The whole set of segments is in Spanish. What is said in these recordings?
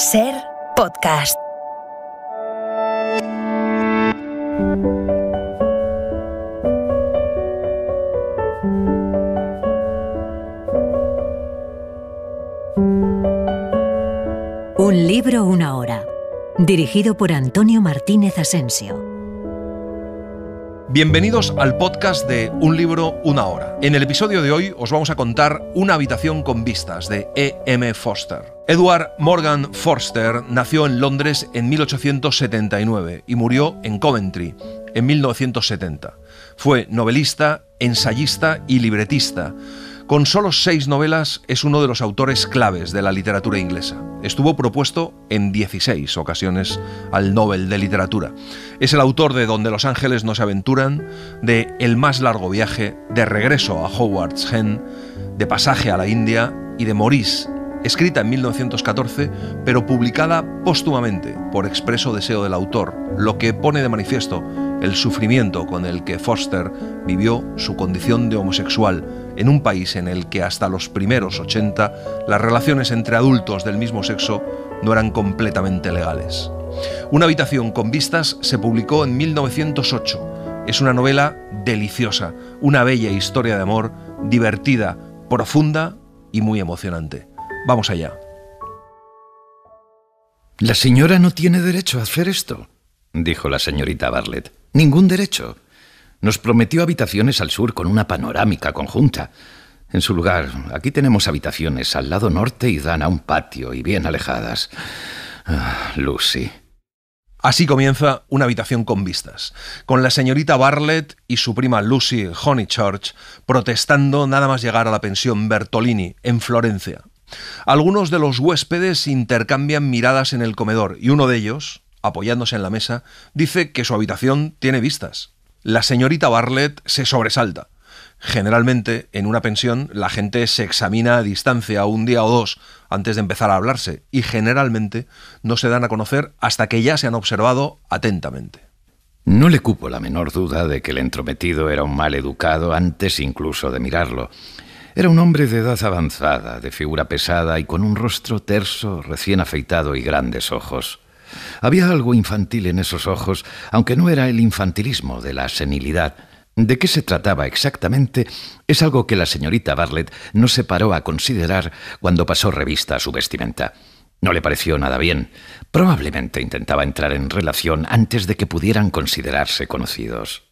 Ser podcast. Un libro, una hora. Dirigido por Antonio Martínez Asensio. Bienvenidos al podcast de Un libro, una hora. En el episodio de hoy os vamos a contar Una habitación con vistas, de E.M. Forster. Edward Morgan Forster nació en Londres en 1879 y murió en Coventry en 1970. Fue novelista, ensayista y libretista. Con solo 6 novelas es uno de los autores claves de la literatura inglesa. Estuvo propuesto en 16 ocasiones al Nobel de Literatura. Es el autor de Donde los ángeles no se aventuran, de El más largo viaje, de Regreso a Howard's End, de Pasaje a la India y de Maurice, escrita en 1914, pero publicada póstumamente por expreso deseo del autor, lo que pone de manifiesto el sufrimiento con el que Forster vivió su condición de homosexual en un país en el que hasta los primeros 80 las relaciones entre adultos del mismo sexo no eran completamente legales. Una habitación con vistas se publicó en 1908. Es una novela deliciosa, una bella historia de amor, divertida, profunda y muy emocionante. Vamos allá. La señora no tiene derecho a hacer esto, dijo la señorita Bartlett. Ningún derecho. Nos prometió habitaciones al sur con una panorámica conjunta. En su lugar, aquí tenemos habitaciones al lado norte y dan a un patio y bien alejadas. Lucy. Así comienza Una habitación con vistas, con la señorita Bartlett y su prima Lucy Honeychurch protestando nada más llegar a la pensión Bertolini, en Florencia. Algunos de los huéspedes intercambian miradas en el comedor y uno de ellos, apoyándose en la mesa, dice que su habitación tiene vistas. La señorita Bartlett se sobresalta. Generalmente, en una pensión, la gente se examina a distancia un día o dos antes de empezar a hablarse y generalmente no se dan a conocer hasta que ya se han observado atentamente. No le cupo la menor duda de que el entrometido era un mal educado antes incluso de mirarlo. Era un hombre de edad avanzada, de figura pesada y con un rostro terso, recién afeitado y grandes ojos. Había algo infantil en esos ojos, aunque no era el infantilismo de la senilidad. ¿De qué se trataba exactamente? Es algo que la señorita Bartlett no se paró a considerar cuando pasó revista a su vestimenta. No le pareció nada bien. Probablemente intentaba entrar en relación antes de que pudieran considerarse conocidos.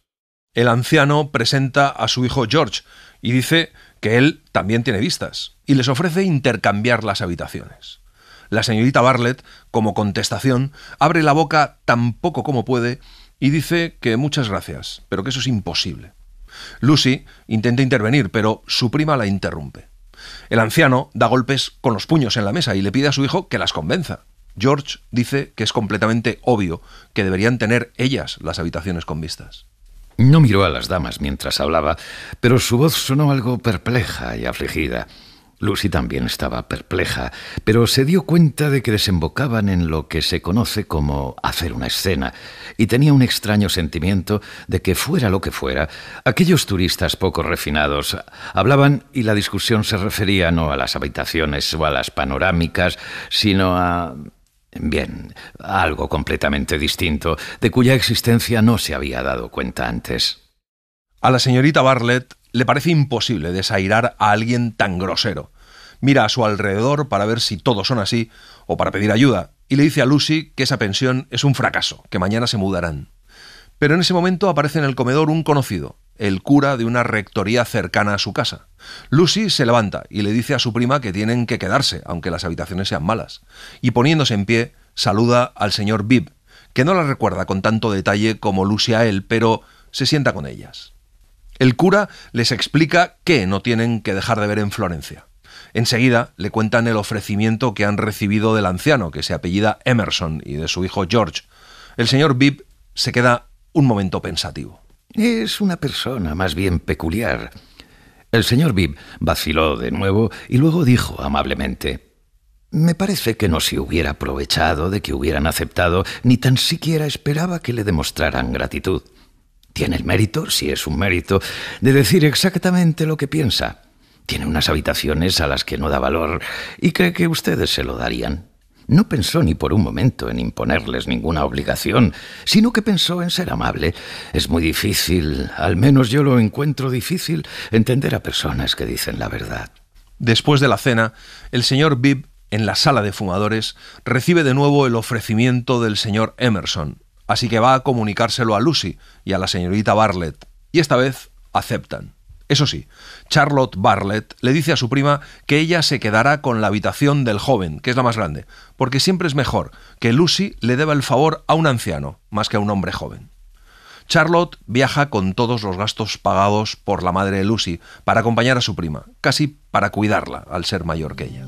El anciano presenta a su hijo George y dice que él también tiene vistas y les ofrece intercambiar las habitaciones. La señorita Bartlett, como contestación, abre la boca tan poco como puede y dice que muchas gracias, pero que eso es imposible. Lucy intenta intervenir, pero su prima la interrumpe. El anciano da golpes con los puños en la mesa y le pide a su hijo que las convenza. George dice que es completamente obvio que deberían tener ellas las habitaciones con vistas. No miró a las damas mientras hablaba, pero su voz sonó algo perpleja y afligida. Lucy también estaba perpleja, pero se dio cuenta de que desembocaban en lo que se conoce como hacer una escena, y tenía un extraño sentimiento de que fuera lo que fuera, aquellos turistas poco refinados hablaban y la discusión se refería no a las habitaciones o a las panorámicas, sino a algo completamente distinto, de cuya existencia no se había dado cuenta antes. A la señorita Bartlett le parece imposible desairar a alguien tan grosero. Mira a su alrededor para ver si todos son así o para pedir ayuda y le dice a Lucy que esa pensión es un fracaso, que mañana se mudarán. Pero en ese momento aparece en el comedor un conocido, el cura de una rectoría cercana a su casa. Lucy se levanta y le dice a su prima que tienen que quedarse, aunque las habitaciones sean malas. Y poniéndose en pie, saluda al señor Bibb, que no la recuerda con tanto detalle como Lucy a él, pero se sienta con ellas. El cura les explica que no tienen que dejar de ver en Florencia. Enseguida le cuentan el ofrecimiento que han recibido del anciano, que se apellida Emerson, y de su hijo George. El señor Bibb se queda un momento pensativo. Es una persona más bien peculiar. El señor Bibb vaciló de nuevo y luego dijo amablemente: me parece que no se hubiera aprovechado de que hubieran aceptado, ni tan siquiera esperaba que le demostraran gratitud. Tiene el mérito, si es un mérito, de decir exactamente lo que piensa. Tiene unas habitaciones a las que no da valor y cree que ustedes se lo darían. No pensó ni por un momento en imponerles ninguna obligación, sino que pensó en ser amable. Es muy difícil, al menos yo lo encuentro difícil, entender a personas que dicen la verdad. Después de la cena, el señor Bibb, en la sala de fumadores, recibe de nuevo el ofrecimiento del señor Emerson, así que va a comunicárselo a Lucy y a la señorita Bartlett, y esta vez aceptan. Eso sí, Charlotte Bartlett le dice a su prima que ella se quedará con la habitación del joven, que es la más grande, porque siempre es mejor que Lucy le deba el favor a un anciano, más que a un hombre joven. Charlotte viaja con todos los gastos pagados por la madre de Lucy para acompañar a su prima, casi para cuidarla al ser mayor que ella.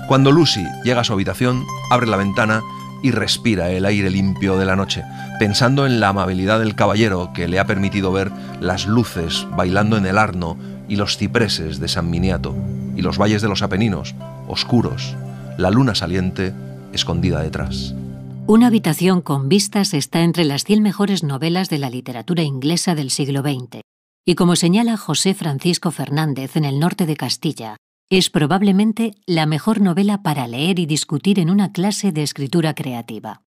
Cuando Lucy llega a su habitación, abre la ventana y respira el aire limpio de la noche, pensando en la amabilidad del caballero que le ha permitido ver las luces bailando en el Arno y los cipreses de San Miniato y los valles de los Apeninos, oscuros, la luna saliente escondida detrás. Una habitación con vistas está entre las 100 mejores novelas de la literatura inglesa del siglo XX, y como señala José Francisco Fernández en El norte de Castilla, es probablemente la mejor novela para leer y discutir en una clase de escritura creativa.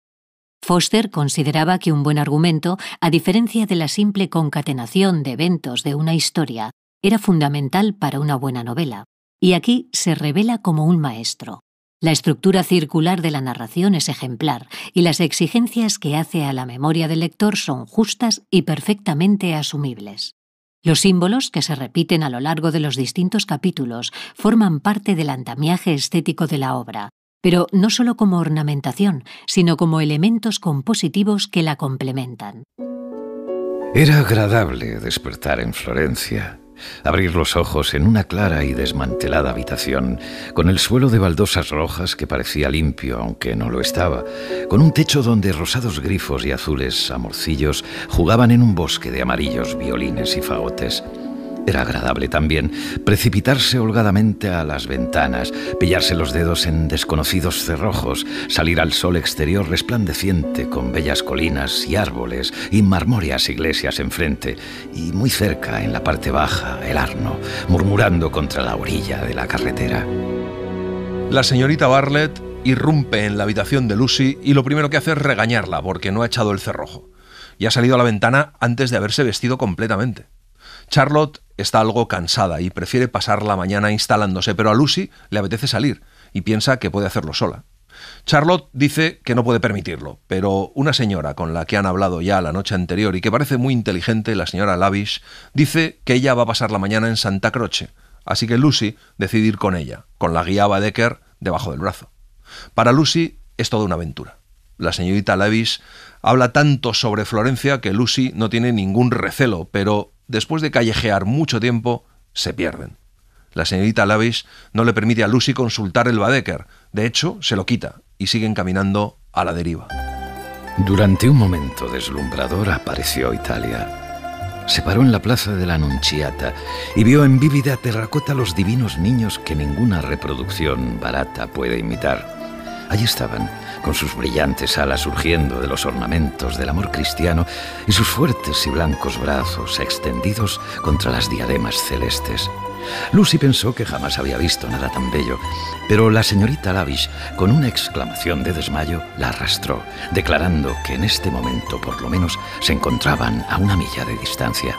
Foster consideraba que un buen argumento, a diferencia de la simple concatenación de eventos de una historia, era fundamental para una buena novela, y aquí se revela como un maestro. La estructura circular de la narración es ejemplar, y las exigencias que hace a la memoria del lector son justas y perfectamente asumibles. Los símbolos, que se repiten a lo largo de los distintos capítulos, forman parte del andamiaje estético de la obra, pero no solo como ornamentación, sino como elementos compositivos que la complementan. Era agradable despertar en Florencia, abrir los ojos en una clara y desmantelada habitación, con el suelo de baldosas rojas que parecía limpio, aunque no lo estaba, con un techo donde rosados grifos y azules amorcillos jugaban en un bosque de amarillos violines y fagotes. Era agradable también precipitarse holgadamente a las ventanas, pillarse los dedos en desconocidos cerrojos, salir al sol exterior resplandeciente con bellas colinas y árboles y marmóreas iglesias enfrente, y muy cerca, en la parte baja, el Arno, murmurando contra la orilla de la carretera. La señorita Bartlett irrumpe en la habitación de Lucy y lo primero que hace es regañarla porque no ha echado el cerrojo, y ha salido a la ventana antes de haberse vestido completamente. Charlotte está algo cansada y prefiere pasar la mañana instalándose, pero a Lucy le apetece salir y piensa que puede hacerlo sola. Charlotte dice que no puede permitirlo, pero una señora con la que han hablado ya la noche anterior y que parece muy inteligente, la señora Lavish, dice que ella va a pasar la mañana en Santa Croce, así que Lucy decide ir con ella, con la guía Baedeker debajo del brazo. Para Lucy es toda una aventura. La señorita Lavish habla tanto sobre Florencia que Lucy no tiene ningún recelo, pero después de callejear mucho tiempo, se pierden. La señorita Lavish no le permite a Lucy consultar el Baedeker. De hecho, se lo quita y siguen caminando a la deriva. Durante un momento deslumbrador apareció Italia. Se paró en la plaza de la Annunziata y vio en vívida terracota los divinos niños que ninguna reproducción barata puede imitar. Allí estaban, con sus brillantes alas surgiendo de los ornamentos del amor cristiano y sus fuertes y blancos brazos extendidos contra las diademas celestes. Lucy pensó que jamás había visto nada tan bello, pero la señorita Lavish, con una exclamación de desmayo, la arrastró, declarando que en este momento, por lo menos, se encontraban a 1 milla de distancia.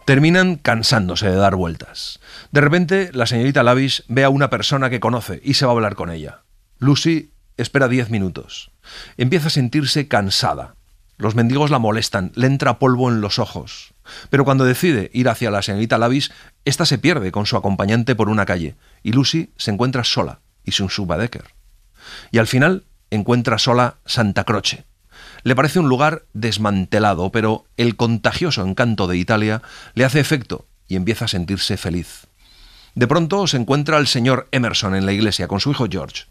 Terminan cansándose de dar vueltas. De repente, la señorita Lavish ve a una persona que conoce y se va a hablar con ella. Lucy espera 10 minutos. Empieza a sentirse cansada. Los mendigos la molestan, le entra polvo en los ojos. Pero cuando decide ir hacia la señorita Lavish, ésta se pierde con su acompañante por una calle, y Lucy se encuentra sola y sin su Baedeker. Y al final encuentra sola Santa Croce. Le parece un lugar desmantelado, pero el contagioso encanto de Italia le hace efecto y empieza a sentirse feliz. De pronto se encuentra al señor Emerson en la iglesia con su hijo George.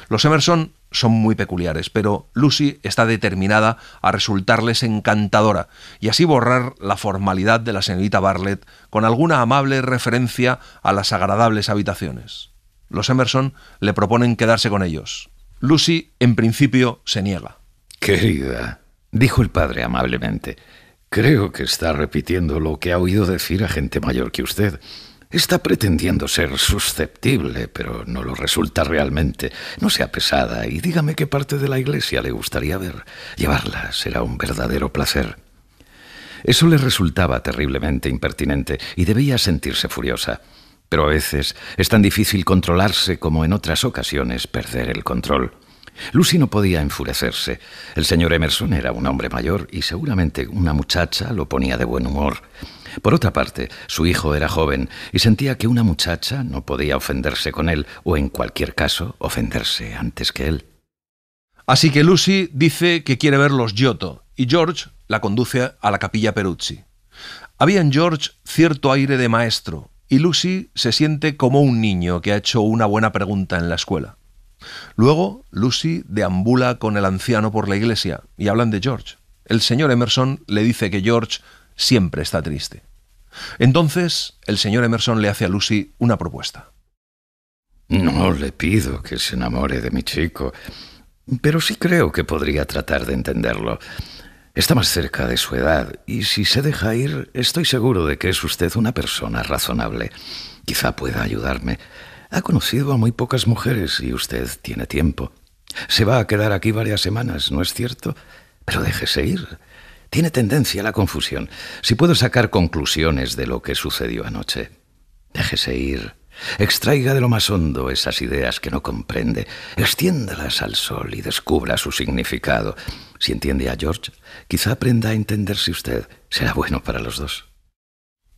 Los Emerson son muy peculiares, pero Lucy está determinada a resultarles encantadora y así borrar la formalidad de la señorita Bartlett con alguna amable referencia a las agradables habitaciones. Los Emerson le proponen quedarse con ellos. Lucy, en principio, se niega. Querida, dijo el padre amablemente, creo que está repitiendo lo que ha oído decir a gente mayor que usted. Está pretendiendo ser susceptible, pero no lo resulta realmente. No sea pesada y dígame qué parte de la iglesia le gustaría ver. Llevarla será un verdadero placer. Eso le resultaba terriblemente impertinente y debía sentirse furiosa. Pero a veces es tan difícil controlarse como en otras ocasiones perder el control. Lucy no podía enfurecerse. El señor Emerson era un hombre mayor y seguramente una muchacha lo ponía de buen humor. Por otra parte, su hijo era joven y sentía que una muchacha no podía ofenderse con él o, en cualquier caso, ofenderse antes que él. Así que Lucy dice que quiere ver los Giotto y George la conduce a la capilla Peruzzi. Había en George cierto aire de maestro y Lucy se siente como un niño que ha hecho una buena pregunta en la escuela. Luego, Lucy deambula con el anciano por la iglesia y hablan de George. El señor Emerson le dice que George siempre está triste. Entonces, el señor Emerson le hace a Lucy una propuesta. No le pido que se enamore de mi chico, pero sí creo que podría tratar de entenderlo. Está más cerca de su edad y si se deja ir, estoy seguro de que es usted una persona razonable. Quizá pueda ayudarme. Ha conocido a muy pocas mujeres y usted tiene tiempo. Se va a quedar aquí varias semanas, ¿no es cierto? Pero déjese ir. Tiene tendencia a la confusión. Si puedo sacar conclusiones de lo que sucedió anoche. Déjese ir. Extraiga de lo más hondo esas ideas que no comprende. Extiéndalas al sol y descubra su significado. Si entiende a George, quizá aprenda a entenderse usted. Será bueno para los dos.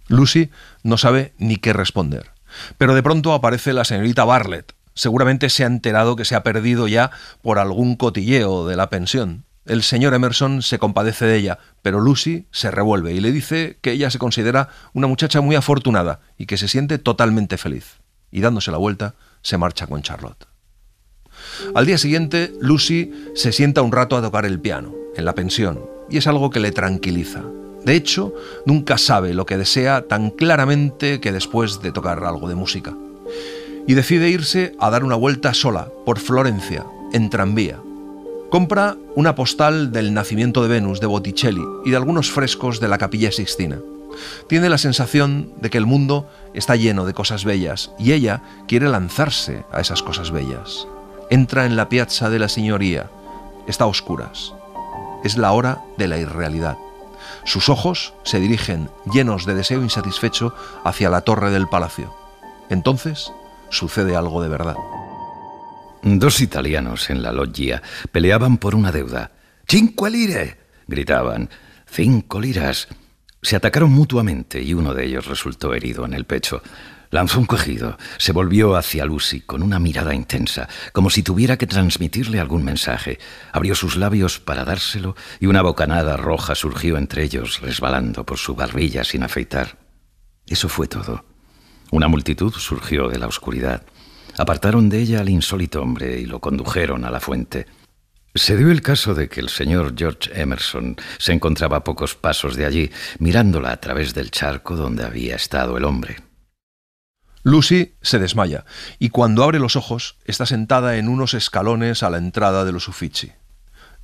Lucy no sabe ni qué responder. Pero de pronto aparece la señorita Bartlett. Seguramente se ha enterado que se ha perdido ya por algún cotilleo de la pensión. El señor Emerson se compadece de ella, pero Lucy se revuelve y le dice que ella se considera una muchacha muy afortunada y que se siente totalmente feliz. Y dándose la vuelta, se marcha con Charlotte. Al día siguiente, Lucy se sienta un rato a tocar el piano, en la pensión, y es algo que le tranquiliza. De hecho, nunca sabe lo que desea tan claramente que después de tocar algo de música. Y decide irse a dar una vuelta sola, por Florencia, en tranvía. Compra una postal del nacimiento de Venus de Botticelli y de algunos frescos de la Capilla Sixtina. Tiene la sensación de que el mundo está lleno de cosas bellas y ella quiere lanzarse a esas cosas bellas. Entra en la Piazza de la Signoria. Está a oscuras. Es la hora de la irrealidad. Sus ojos se dirigen, llenos de deseo insatisfecho, hacia la torre del palacio. Entonces, sucede algo de verdad. Dos italianos en la loggia peleaban por una deuda. «¡Cinque lire!», gritaban. «5 liras». Se atacaron mutuamente y uno de ellos resultó herido en el pecho. Lanzó un quejido, se volvió hacia Lucy con una mirada intensa, como si tuviera que transmitirle algún mensaje. Abrió sus labios para dárselo y una bocanada roja surgió entre ellos, resbalando por su barbilla sin afeitar. Eso fue todo. Una multitud surgió de la oscuridad. Apartaron de ella al insólito hombre y lo condujeron a la fuente. Se dio el caso de que el señor George Emerson se encontraba a pocos pasos de allí, mirándola a través del charco donde había estado el hombre. Lucy se desmaya y cuando abre los ojos está sentada en unos escalones a la entrada de los Uffizi.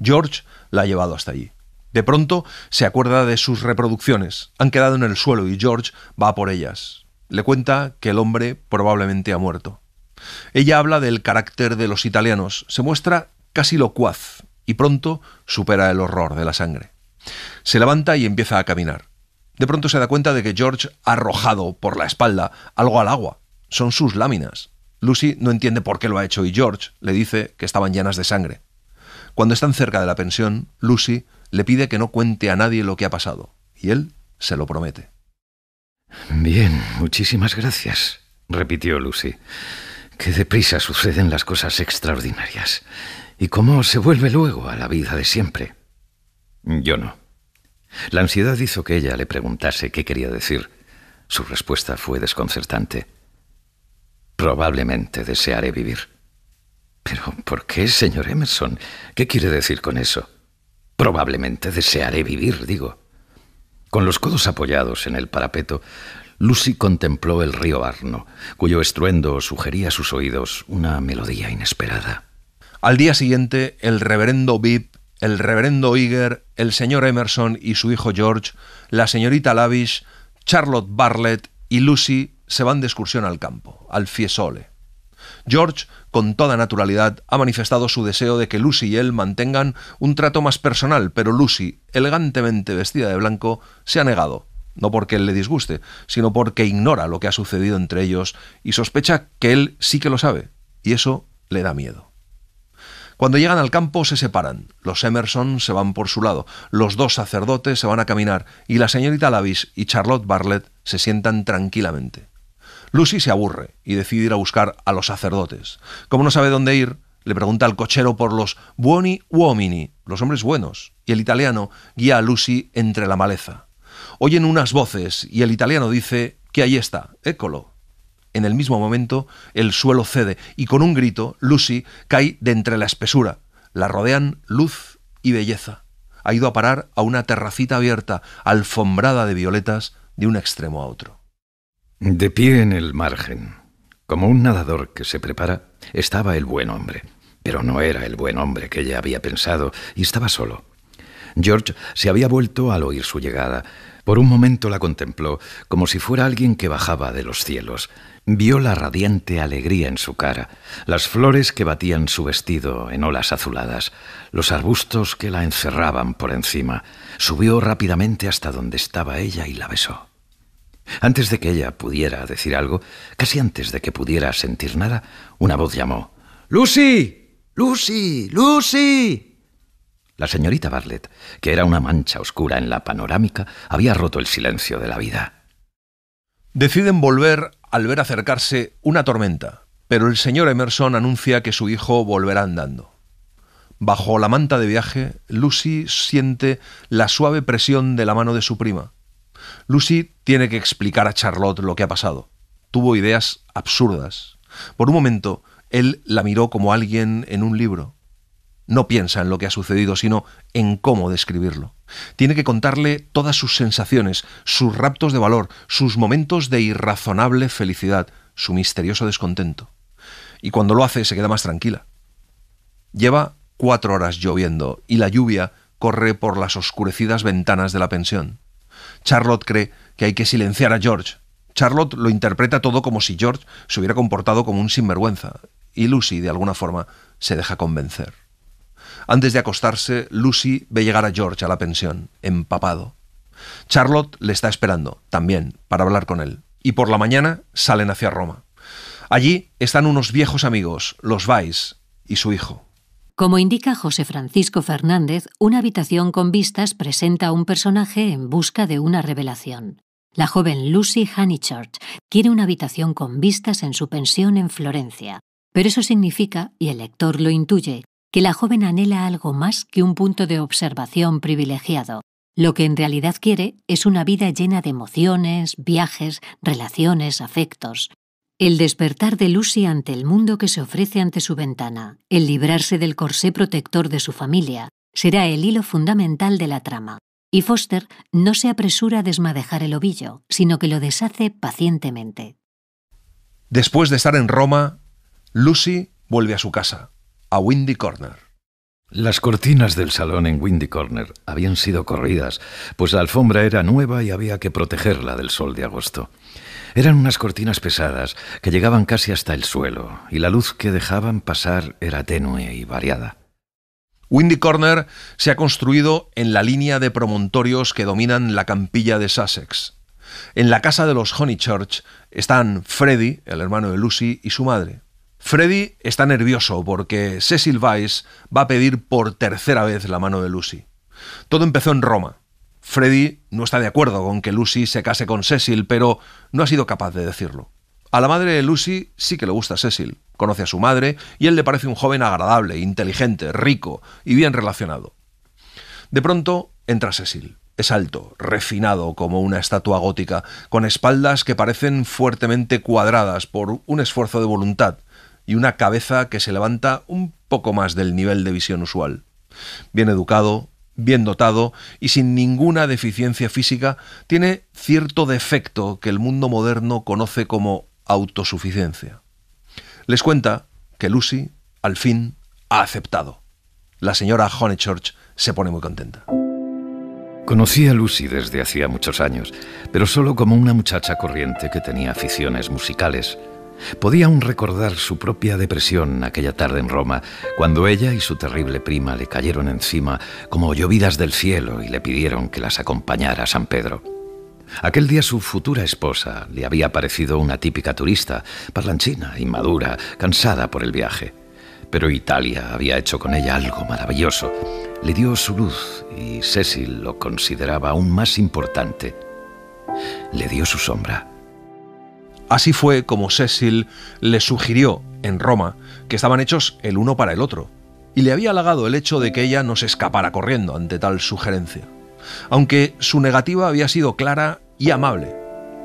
George la ha llevado hasta allí. De pronto se acuerda de sus reproducciones. Han quedado en el suelo y George va por ellas. Le cuenta que el hombre probablemente ha muerto. Ella habla del carácter de los italianos, se muestra casi locuaz y pronto supera el horror de la sangre. Se levanta y empieza a caminar. De pronto se da cuenta de que George ha arrojado por la espalda algo al agua. Son sus láminas. Lucy no entiende por qué lo ha hecho y George le dice que estaban llenas de sangre. Cuando están cerca de la pensión, Lucy le pide que no cuente a nadie lo que ha pasado y él se lo promete. «Bien, muchísimas gracias», repitió Lucy. «Qué deprisa suceden las cosas extraordinarias. ¿Y cómo se vuelve luego a la vida de siempre?» Yo no. La ansiedad hizo que ella le preguntase qué quería decir. Su respuesta fue desconcertante. «Probablemente desearé vivir». «¿Pero por qué, señor Emerson? ¿Qué quiere decir con eso?» «Probablemente desearé vivir, digo». Con los codos apoyados en el parapeto, Lucy contempló el río Arno, cuyo estruendo sugería a sus oídos una melodía inesperada. Al día siguiente, el reverendo Bibb, el reverendo Eager, el señor Emerson y su hijo George, la señorita Lavish, Charlotte Bartlett y Lucy se van de excursión al campo, al Fiesole. George, con toda naturalidad, ha manifestado su deseo de que Lucy y él mantengan un trato más personal, pero Lucy, elegantemente vestida de blanco, se ha negado, no porque él le disguste, sino porque ignora lo que ha sucedido entre ellos y sospecha que él sí que lo sabe, y eso le da miedo. Cuando llegan al campo se separan. Los Emerson se van por su lado, los dos sacerdotes se van a caminar y la señorita Lavish y Charlotte Bartlett se sientan tranquilamente. Lucy se aburre y decide ir a buscar a los sacerdotes. Como no sabe dónde ir, le pregunta al cochero por los buoni uomini, los hombres buenos, y el italiano guía a Lucy entre la maleza. Oyen unas voces y el italiano dice que ahí está, écolo. En el mismo momento, el suelo cede y con un grito, Lucy cae de entre la espesura. La rodean luz y belleza. Ha ido a parar a una terracita abierta, alfombrada de violetas, de un extremo a otro. De pie en el margen, como un nadador que se prepara, estaba el buen hombre. Pero no era el buen hombre que ella había pensado y estaba solo. George se había vuelto al oír su llegada. Por un momento la contempló como si fuera alguien que bajaba de los cielos. Vio la radiante alegría en su cara, las flores que batían su vestido en olas azuladas, los arbustos que la encerraban por encima. Subió rápidamente hasta donde estaba ella y la besó. Antes de que ella pudiera decir algo, casi antes de que pudiera sentir nada, una voz llamó: «¡Lucy! ¡Lucy! ¡Lucy!». La señorita Bartlett, que era una mancha oscura en la panorámica, había roto el silencio de la vida. Deciden volver al ver acercarse una tormenta, pero el señor Emerson anuncia que su hijo volverá andando. Bajo la manta de viaje, Lucy siente la suave presión de la mano de su prima. Lucy tiene que explicar a Charlotte lo que ha pasado. Tuvo ideas absurdas. Por un momento, él la miró como alguien en un libro. No piensa en lo que ha sucedido, sino en cómo describirlo. Tiene que contarle todas sus sensaciones, sus raptos de valor, sus momentos de irrazonable felicidad, su misterioso descontento. Y cuando lo hace, se queda más tranquila. Lleva 4 horas lloviendo y la lluvia corre por las oscurecidas ventanas de la pensión. Charlotte cree que hay que silenciar a George. Charlotte lo interpreta todo como si George se hubiera comportado como un sinvergüenza, y Lucy, de alguna forma, se deja convencer. Antes de acostarse, Lucy ve llegar a George a la pensión, empapado. Charlotte le está esperando, también, para hablar con él. Y por la mañana salen hacia Roma. Allí están unos viejos amigos, los Weiss y su hijo. Como indica José Francisco Fernández, una habitación con vistas presenta a un personaje en busca de una revelación. La joven Lucy Honeychurch quiere una habitación con vistas en su pensión en Florencia. Pero eso significa, y el lector lo intuye, que la joven anhela algo más que un punto de observación privilegiado. Lo que en realidad quiere es una vida llena de emociones, viajes, relaciones, afectos. El despertar de Lucy ante el mundo que se ofrece ante su ventana, el librarse del corsé protector de su familia, será el hilo fundamental de la trama. Y Foster no se apresura a desmadejar el ovillo, sino que lo deshace pacientemente. Después de estar en Roma, Lucy vuelve a su casa, a Windy Corner. Las cortinas del salón en Windy Corner habían sido corridas, pues la alfombra era nueva y había que protegerla del sol de agosto. Eran unas cortinas pesadas que llegaban casi hasta el suelo, y la luz que dejaban pasar era tenue y variada. Windy Corner se ha construido en la línea de promontorios que dominan la campiña de Sussex. En la casa de los Honeychurch están Freddie, el hermano de Lucy, y su madre. Freddie está nervioso porque Cecil Weiss va a pedir por 3ª vez la mano de Lucy. Todo empezó en Roma. Freddie no está de acuerdo con que Lucy se case con Cecil, pero no ha sido capaz de decirlo. A la madre de Lucy sí que le gusta Cecil. Conoce a su madre y él le parece un joven agradable, inteligente, rico y bien relacionado. De pronto entra Cecil. Es alto, refinado como una estatua gótica, con espaldas que parecen fuertemente cuadradas por un esfuerzo de voluntad y una cabeza que se levanta un poco más del nivel de visión usual. Bien educado, bien dotado y sin ninguna deficiencia física, tiene cierto defecto que el mundo moderno conoce como autosuficiencia. Les cuenta que Lucy, al fin, ha aceptado. La señora Honeychurch se pone muy contenta. Conocí a Lucy desde hacía muchos años, pero solo como una muchacha corriente que tenía aficiones musicales. Podía aún recordar su propia depresión aquella tarde en Roma, cuando ella y su terrible prima le cayeron encima como llovidas del cielo y le pidieron que las acompañara a San Pedro. Aquel día su futura esposa le había parecido una típica turista, parlanchina, inmadura, cansada por el viaje. Pero Italia había hecho con ella algo maravilloso. Le dio su luz y Cecil lo consideraba aún más importante. Le dio su sombra. Así fue como Cecil le sugirió en Roma que estaban hechos el uno para el otro, y le había halagado el hecho de que ella no se escapara corriendo ante tal sugerencia, aunque su negativa había sido clara y amable.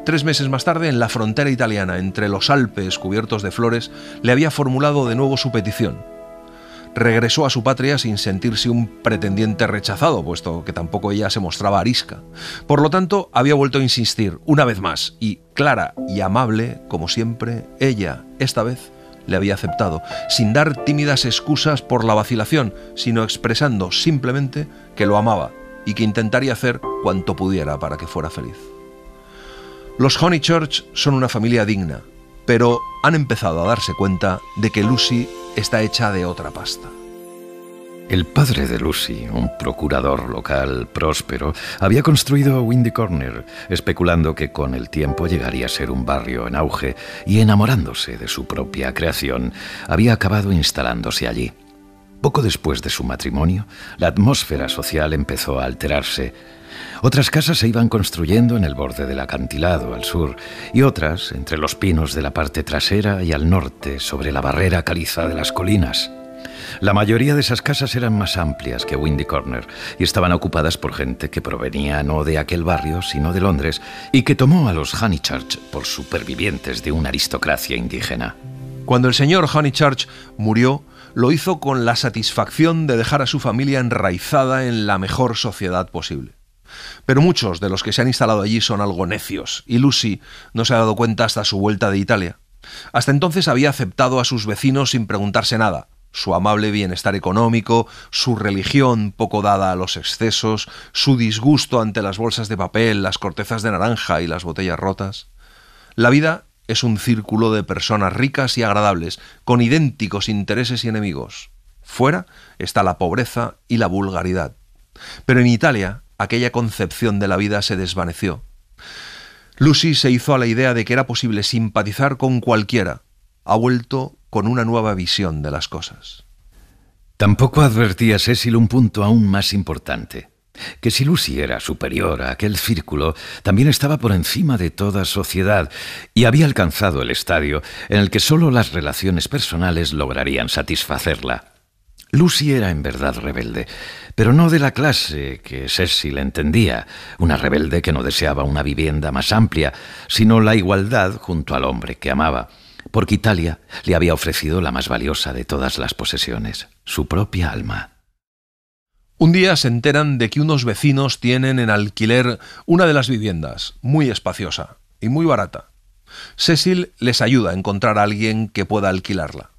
3 meses más tarde, en la frontera italiana, entre los Alpes cubiertos de flores, le había formulado de nuevo su petición. Regresó a su patria sin sentirse un pretendiente rechazado, puesto que tampoco ella se mostraba arisca. Por lo tanto, había vuelto a insistir una vez más, y clara y amable, como siempre, ella, esta vez, le había aceptado, sin dar tímidas excusas por la vacilación, sino expresando simplemente que lo amaba y que intentaría hacer cuanto pudiera para que fuera feliz. Los Honeychurch son una familia digna, pero han empezado a darse cuenta de que Lucy está hecha de otra pasta. El padre de Lucy, un procurador local próspero, había construido Windy Corner, especulando que con el tiempo llegaría a ser un barrio en auge, y enamorándose de su propia creación, había acabado instalándose allí. Poco después de su matrimonio, la atmósfera social empezó a alterarse. Otras casas se iban construyendo en el borde del acantilado al sur y otras entre los pinos de la parte trasera y al norte sobre la barrera caliza de las colinas. La mayoría de esas casas eran más amplias que Windy Corner y estaban ocupadas por gente que provenía no de aquel barrio sino de Londres y que tomó a los Honeychurch por supervivientes de una aristocracia indígena. Cuando el señor Honeychurch murió, lo hizo con la satisfacción de dejar a su familia enraizada en la mejor sociedad posible. Pero muchos de los que se han instalado allí son algo necios, y Lucy no se ha dado cuenta hasta su vuelta de Italia. Hasta entonces había aceptado a sus vecinos sin preguntarse nada: su amable bienestar económico, su religión poco dada a los excesos, su disgusto ante las bolsas de papel, las cortezas de naranja y las botellas rotas. La vida es un círculo de personas ricas y agradables, con idénticos intereses y enemigos. Fuera está la pobreza y la vulgaridad. Pero en Italia, aquella concepción de la vida se desvaneció. Lucy se hizo a la idea de que era posible simpatizar con cualquiera. Ha vuelto con una nueva visión de las cosas. Tampoco advertía Cecil un punto aún más importante: que si Lucy era superior a aquel círculo, también estaba por encima de toda sociedad y había alcanzado el estadio en el que solo las relaciones personales lograrían satisfacerla. Lucy era en verdad rebelde, pero no de la clase que Cecil entendía, una rebelde que no deseaba una vivienda más amplia, sino la igualdad junto al hombre que amaba, porque Italia le había ofrecido la más valiosa de todas las posesiones, su propia alma. Un día se enteran de que unos vecinos tienen en alquiler una de las viviendas, muy espaciosa y muy barata. Cecil les ayuda a encontrar a alguien que pueda alquilarla.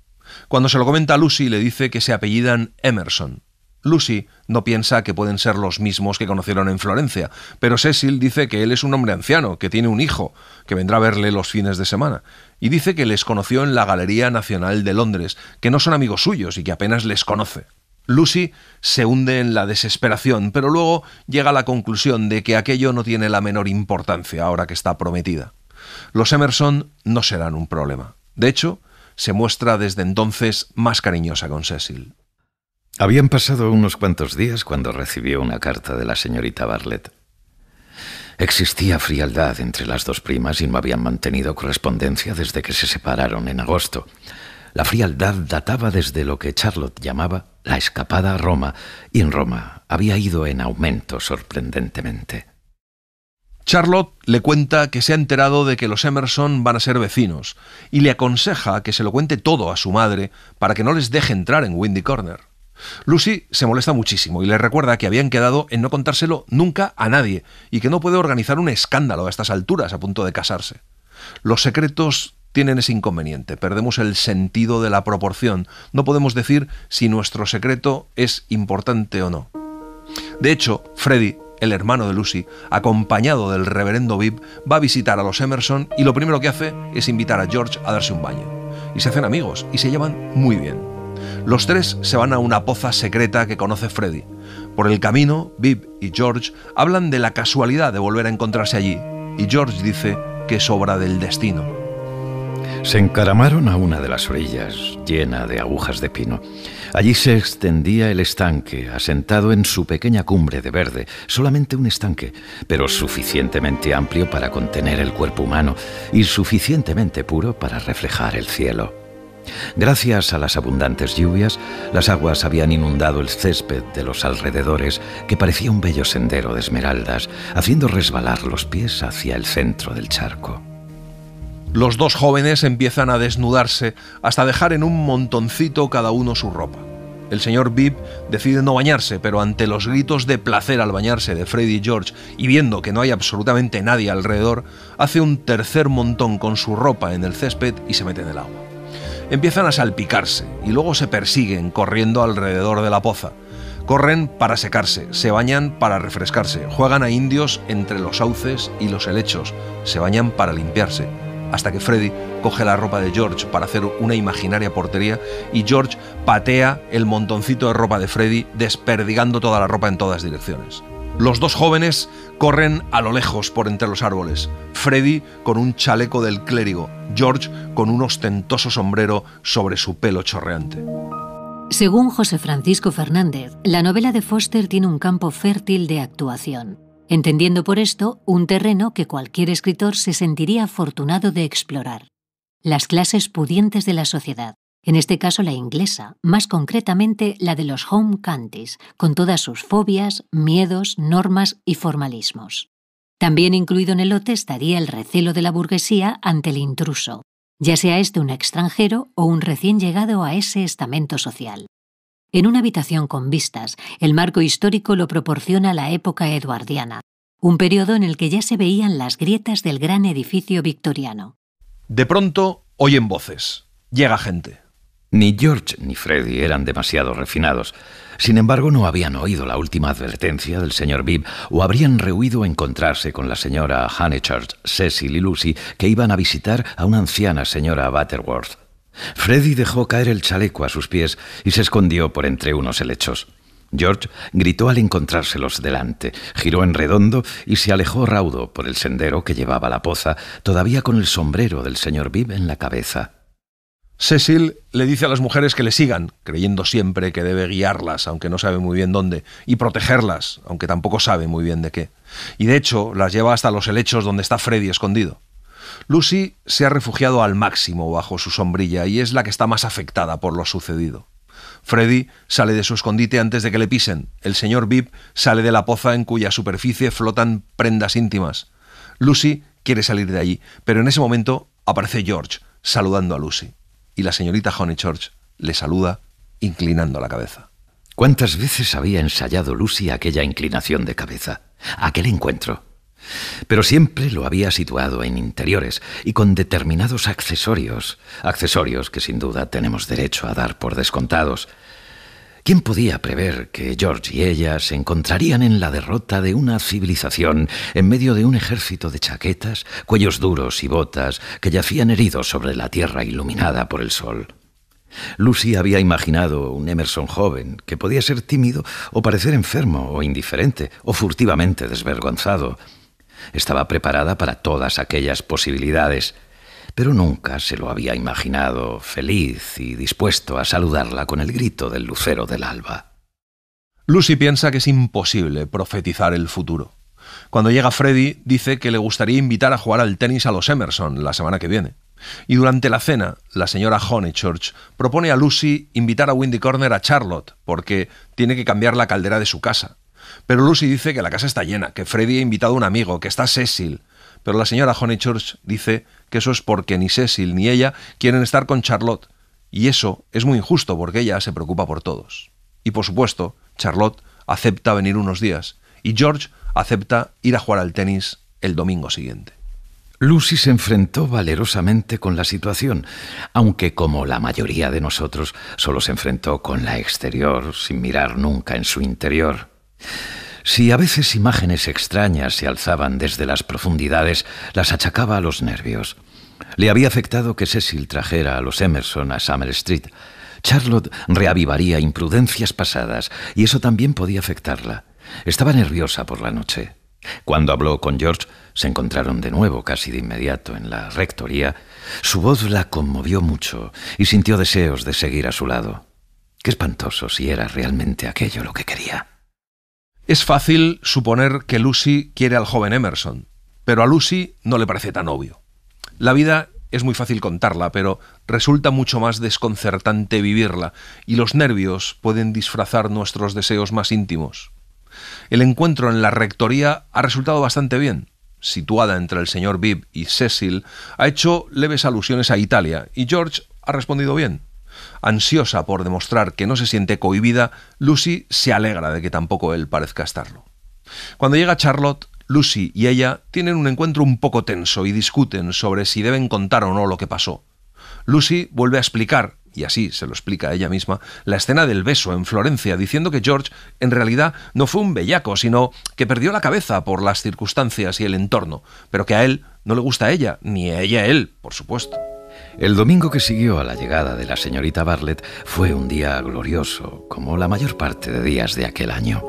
Cuando se lo comenta a Lucy, le dice que se apellidan Emerson. Lucy no piensa que pueden ser los mismos que conocieron en Florencia, pero Cecil dice que él es un hombre anciano, que tiene un hijo, que vendrá a verle los fines de semana, y dice que les conoció en la Galería Nacional de Londres, que no son amigos suyos y que apenas les conoce. Lucy se hunde en la desesperación, pero luego llega a la conclusión de que aquello no tiene la menor importancia ahora que está prometida. Los Emerson no serán un problema. De hecho, se muestra desde entonces más cariñosa con Cecil. Habían pasado unos cuantos días cuando recibió una carta de la señorita Bartlett. Existía frialdad entre las dos primas y no habían mantenido correspondencia desde que se separaron en agosto. La frialdad databa desde lo que Charlotte llamaba la escapada a Roma, y en Roma había ido en aumento sorprendentemente. Charlotte le cuenta que se ha enterado de que los Emerson van a ser vecinos y le aconseja que se lo cuente todo a su madre para que no les deje entrar en Windy Corner. Lucy se molesta muchísimo y le recuerda que habían quedado en no contárselo nunca a nadie y que no puede organizar un escándalo a estas alturas a punto de casarse. Los secretos tienen ese inconveniente: perdemos el sentido de la proporción. No podemos decir si nuestro secreto es importante o no. De hecho, Freddie, el hermano de Lucy, acompañado del reverendo Bibb, va a visitar a los Emerson y lo primero que hace es invitar a George a darse un baño. Y se hacen amigos y se llevan muy bien. Los tres se van a una poza secreta que conoce Freddy. Por el camino, Bibb y George hablan de la casualidad de volver a encontrarse allí, y George dice que es obra del destino. Se encaramaron a una de las orillas, llena de agujas de pino. Allí se extendía el estanque, asentado en su pequeña cumbre de verde, solamente un estanque, pero suficientemente amplio para contener el cuerpo humano y suficientemente puro para reflejar el cielo. Gracias a las abundantes lluvias, las aguas habían inundado el césped de los alrededores, que parecía un bello sendero de esmeraldas, haciendo resbalar los pies hacia el centro del charco. Los dos jóvenes empiezan a desnudarse hasta dejar en un montoncito cada uno su ropa. El señor Bibb decide no bañarse, pero ante los gritos de placer al bañarse de Freddy y George y viendo que no hay absolutamente nadie alrededor, hace un tercer montón con su ropa en el césped y se mete en el agua. Empiezan a salpicarse y luego se persiguen corriendo alrededor de la poza. Corren para secarse, se bañan para refrescarse, juegan a indios entre los sauces y los helechos, se bañan para limpiarse, hasta que Freddy coge la ropa de George para hacer una imaginaria portería y George patea el montoncito de ropa de Freddy, desperdigando toda la ropa en todas direcciones. Los dos jóvenes corren a lo lejos por entre los árboles, Freddy con un chaleco del clérigo, George con un ostentoso sombrero sobre su pelo chorreante. Según José Francisco Fernández, la novela de Foster tiene un campo fértil de actuación, entendiendo por esto un terreno que cualquier escritor se sentiría afortunado de explorar: las clases pudientes de la sociedad, en este caso la inglesa, más concretamente la de los home counties, con todas sus fobias, miedos, normas y formalismos. También incluido en el lote estaría el recelo de la burguesía ante el intruso, ya sea este un extranjero o un recién llegado a ese estamento social. En una habitación con vistas, el marco histórico lo proporciona la época eduardiana, un periodo en el que ya se veían las grietas del gran edificio victoriano. De pronto oyen voces. Llega gente. Ni George ni Freddy eran demasiado refinados. Sin embargo, no habían oído la última advertencia del señor Bibb o habrían rehuido encontrarse con la señora Honeychurch, Cecil y Lucy, que iban a visitar a una anciana señora Butterworth. Freddy dejó caer el chaleco a sus pies y se escondió por entre unos helechos. George gritó al encontrárselos delante, giró en redondo y se alejó raudo por el sendero que llevaba a la poza, todavía con el sombrero del señor Bibb en la cabeza. Cecil le dice a las mujeres que le sigan, creyendo siempre que debe guiarlas, aunque no sabe muy bien dónde, y protegerlas, aunque tampoco sabe muy bien de qué. Y de hecho, las lleva hasta los helechos donde está Freddy escondido. Lucy se ha refugiado al máximo bajo su sombrilla y es la que está más afectada por lo sucedido. Freddy sale de su escondite antes de que le pisen. El señor Bibb sale de la poza en cuya superficie flotan prendas íntimas. Lucy quiere salir de allí, pero en ese momento aparece George saludando a Lucy. Y la señorita Honeychurch le saluda inclinando la cabeza. ¿Cuántas veces había ensayado Lucy aquella inclinación de cabeza, aquel encuentro? Pero siempre lo había situado en interiores y con determinados accesorios que sin duda tenemos derecho a dar por descontados. ¿Quién podía prever que George y ella se encontrarían en la derrota de una civilización en medio de un ejército de chaquetas, cuellos duros y botas que yacían heridos sobre la tierra iluminada por el sol? Lucy había imaginado un Emerson joven que podía ser tímido o parecer enfermo o indiferente o furtivamente desvergonzado. Estaba preparada para todas aquellas posibilidades, pero nunca se lo había imaginado feliz y dispuesto a saludarla con el grito del lucero del alba. Lucy piensa que es imposible profetizar el futuro. Cuando llega Freddy, dice que le gustaría invitar a jugar al tenis a los Emerson la semana que viene. Y durante la cena, la señora Honeychurch propone a Lucy invitar a Windy Corner a Charlotte, porque tiene que cambiar la caldera de su casa. Pero Lucy dice que la casa está llena, que Freddy ha invitado a un amigo, que está Cecil. Pero la señora Honeychurch dice que eso es porque ni Cecil ni ella quieren estar con Charlotte. Y eso es muy injusto porque ella se preocupa por todos. Y por supuesto, Charlotte acepta venir unos días y George acepta ir a jugar al tenis el domingo siguiente. Lucy se enfrentó valerosamente con la situación, aunque como la mayoría de nosotros solo se enfrentó con la exterior sin mirar nunca en su interior. Si a veces imágenes extrañas se alzaban desde las profundidades, las achacaba a los nervios. Le había afectado que Cecil trajera a los Emerson a Summer Street. Charlotte reavivaría imprudencias pasadas, y eso también podía afectarla. Estaba nerviosa por la noche. Cuando habló con George, se encontraron de nuevo casi de inmediato en la rectoría. Su voz la conmovió mucho y sintió deseos de seguir a su lado. Qué espantoso si era realmente aquello lo que quería. Es fácil suponer que Lucy quiere al joven Emerson, pero a Lucy no le parece tan obvio. La vida es muy fácil contarla, pero resulta mucho más desconcertante vivirla, y los nervios pueden disfrazar nuestros deseos más íntimos. El encuentro en la rectoría ha resultado bastante bien. Situada entre el señor Bibb y Cecil, ha hecho leves alusiones a Italia, y George ha respondido bien. Ansiosa por demostrar que no se siente cohibida, Lucy se alegra de que tampoco él parezca estarlo. Cuando llega Charlotte, Lucy y ella tienen un encuentro un poco tenso y discuten sobre si deben contar o no lo que pasó. Lucy vuelve a explicar, y así se lo explica a ella misma, la escena del beso en Florencia, diciendo que George en realidad no fue un bellaco, sino que perdió la cabeza por las circunstancias y el entorno, pero que a él no le gusta a ella, ni a ella a él, por supuesto. El domingo que siguió a la llegada de la señorita Bartlett fue un día glorioso, como la mayor parte de días de aquel año.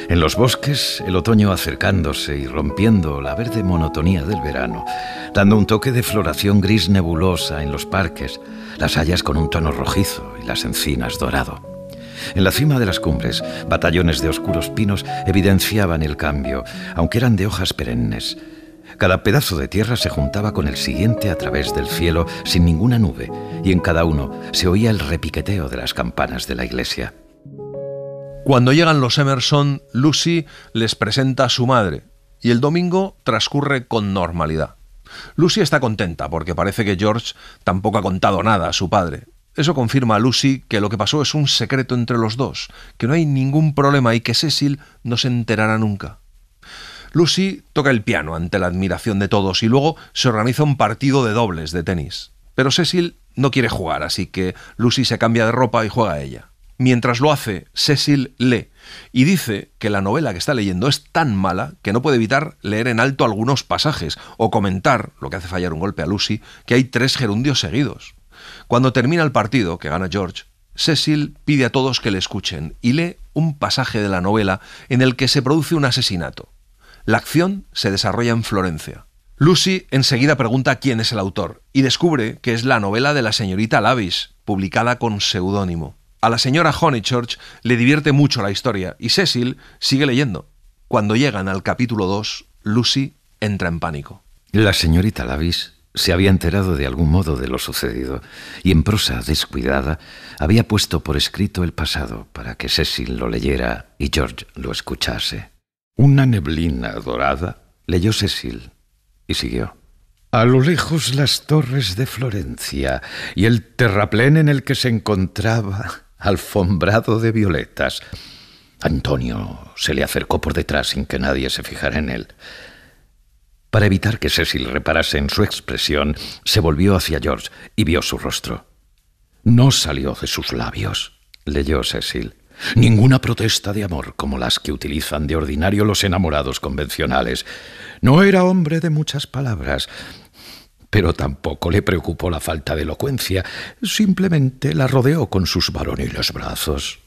En los bosques, el otoño acercándose y rompiendo la verde monotonía del verano, dando un toque de floración gris nebulosa en los parques, las hayas con un tono rojizo y las encinas dorado. En la cima de las cumbres, batallones de oscuros pinos evidenciaban el cambio, aunque eran de hojas perennes. Cada pedazo de tierra se juntaba con el siguiente a través del cielo sin ninguna nube, y en cada uno se oía el repiqueteo de las campanas de la iglesia. Cuando llegan los Emerson, Lucy les presenta a su madre, y el domingo transcurre con normalidad. Lucy está contenta porque parece que George tampoco ha contado nada a su padre. Eso confirma a Lucy que lo que pasó es un secreto entre los dos, que no hay ningún problema y que Cecil no se enterará nunca. Lucy toca el piano ante la admiración de todos y luego se organiza un partido de dobles de tenis. Pero Cecil no quiere jugar, así que Lucy se cambia de ropa y juega a ella. Mientras lo hace, Cecil lee y dice que la novela que está leyendo es tan mala que no puede evitar leer en alto algunos pasajes o comentar, lo que hace fallar un golpe a Lucy, que hay 3 gerundios seguidos. Cuando termina el partido, que gana George, Cecil pide a todos que le escuchen y lee un pasaje de la novela en el que se produce un asesinato. La acción se desarrolla en Florencia. Lucy enseguida pregunta quién es el autor y descubre que es la novela de la señorita Lavish, publicada con seudónimo. A la señora Honeychurch le divierte mucho la historia y Cecil sigue leyendo. Cuando llegan al capítulo 2, Lucy entra en pánico. La señorita Lavish se había enterado de algún modo de lo sucedido y en prosa descuidada había puesto por escrito el pasado para que Cecil lo leyera y George lo escuchase. Una neblina dorada, leyó Cecil y siguió. A lo lejos las torres de Florencia y el terraplén en el que se encontraba alfombrado de violetas. Antonio se le acercó por detrás sin que nadie se fijara en él. Para evitar que Cecil reparase en su expresión, se volvió hacia George y vio su rostro. No salió de sus labios, leyó Cecil, ninguna protesta de amor como las que utilizan de ordinario los enamorados convencionales. No era hombre de muchas palabras, pero tampoco le preocupó la falta de elocuencia. Simplemente la rodeó con sus varoniles brazos.